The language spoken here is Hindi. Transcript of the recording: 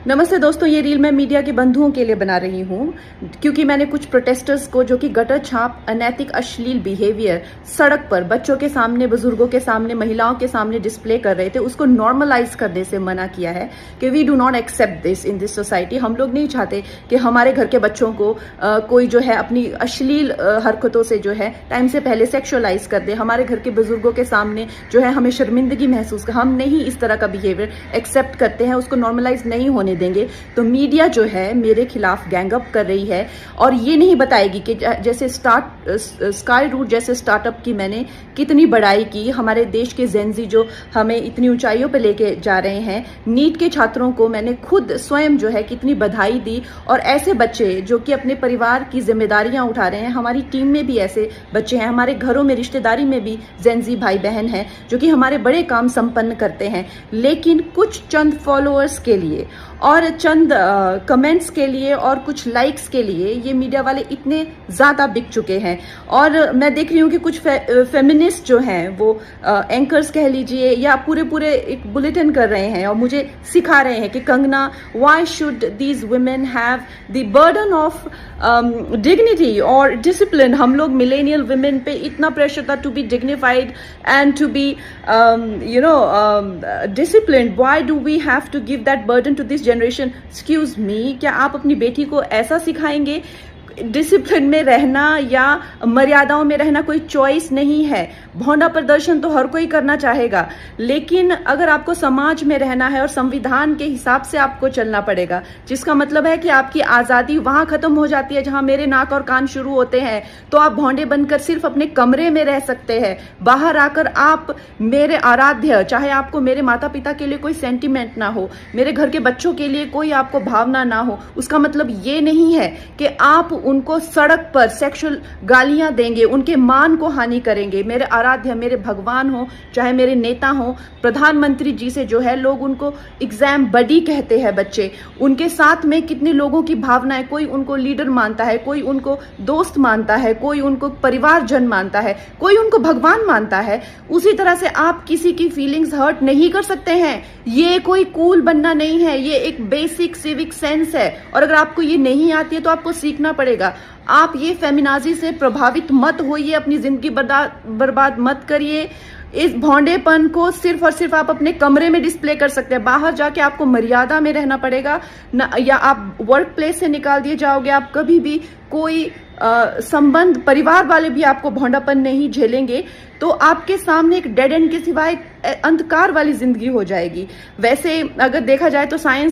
नमस्ते दोस्तों, ये रील मैं मीडिया के बंधुओं के लिए बना रही हूँ क्योंकि मैंने कुछ प्रोटेस्टर्स को जो कि गटर छाप अनैतिक अश्लील बिहेवियर सड़क पर बच्चों के सामने, बुजुर्गों के सामने, महिलाओं के सामने डिस्प्ले कर रहे थे, उसको नॉर्मलाइज करने से मना किया है कि we do not accept this in this society. हम लोग नहीं चाहते कि हमारे घर के बच्चों को कोई जो है अपनी अश्लील हरकतों से जो है टाइम से पहले सेक्सुअलाइज कर दे। हमारे घर के बुजुर्गों के सामने जो है हमें शर्मिंदगी महसूस कर, हम नहीं इस तरह का बिहेवियर एक्सेप्ट करते हैं, उसको नॉर्मलाइज नहीं होने देंगे। तो मीडिया जो है मेरे खिलाफ गैंग अप कर रही है और ये नहीं बताएगी कि जैसे स्काई रूट जैसे स्टार्टअप की मैंने कितनी बड़ाई की, हमारे देश के जेनजी जो हमें इतनी ऊंचाइयों पे लेके जा रहे हैं, नीट के छात्रों को मैंने खुद स्वयं जो है कितनी बधाई दी। और ऐसे बच्चे जो कि अपने परिवार की जिम्मेदारियां उठा रहे हैं, हमारी टीम में भी ऐसे बच्चे हैं, हमारे घरों में रिश्तेदारी में भी जेनजी भाई बहन हैं जो कि हमारे बड़े काम संपन्न करते हैं, लेकिन कुछ चंद फॉलोअर्स के लिए और चंद कमेंट्स के लिए और कुछ लाइक्स के लिए ये मीडिया वाले इतने ज़्यादा बिक चुके हैं। और मैं देख रही हूँ कि कुछ फेमिनिस्ट जो हैं वो एंकर्स कह लीजिए या पूरे एक बुलेटिन कर रहे हैं और मुझे सिखा रहे हैं कि Kangana, why should these women have the burden of dignity और डिसिप्लिन। हम लोग मिलेनियल वुमेन पे इतना प्रेशर था to be dignified and to be disciplined, why do we have to give that burden to this generation. Excuse me, क्या आप अपनी बेटी को ऐसा सिखाएंगे? डिसिप्लिन में रहना या मर्यादाओं में रहना कोई चॉइस नहीं है। भौंडा प्रदर्शन तो हर कोई करना चाहेगा, लेकिन अगर आपको समाज में रहना है और संविधान के हिसाब से आपको चलना पड़ेगा, जिसका मतलब है कि आपकी आज़ादी वहां खत्म हो जाती है जहां मेरे नाक और कान शुरू होते हैं। तो आप भौंडे बनकर सिर्फ अपने कमरे में रह सकते हैं, बाहर आकर आप मेरे आराध्य, चाहे आपको मेरे माता पिता के लिए कोई सेंटिमेंट ना हो, मेरे घर के बच्चों के लिए कोई आपको भावना ना हो, उसका मतलब ये नहीं है कि आप उनको सड़क पर सेक्सुअल गालियां देंगे, उनके मान को हानि करेंगे। मेरे आराध्य, मेरे भगवान हो, चाहे मेरे नेता हो, प्रधानमंत्री जी से जो है लोग उनको एग्जाम बडी कहते हैं बच्चे, उनके साथ में कितने लोगों की भावनाएं, कोई उनको लीडर मानता है, कोई उनको दोस्त मानता है, कोई उनको परिवारजन मानता है, कोई उनको भगवान मानता है। उसी तरह से आप किसी की फीलिंग्स हर्ट नहीं कर सकते हैं। ये कोई कूल बनना नहीं है, ये एक बेसिक सिविक सेंस है और अगर आपको ये नहीं आती है तो आपको सीखना पड़ेगा। आप ये फेमिनाजी से प्रभावित मत होइए, अपनी जिंदगी बर्बाद मत करिए। इस भौंडेपन को सिर्फ और सिर्फ आप अपने कमरे में डिस्प्ले कर सकते हैं, बाहर जाके आपको मर्यादा में रहना पड़ेगा ना, या आप वर्क प्लेस से निकाल दिए जाओगे। आप कभी भी कोई संबंध, परिवार वाले भी आपको भौंडापन नहीं झेलेंगे, तो आपके सामने एक डेड एंड के सिवाय अंधकार वाली जिंदगी हो जाएगी। वैसे अगर देखा जाए तो साइंस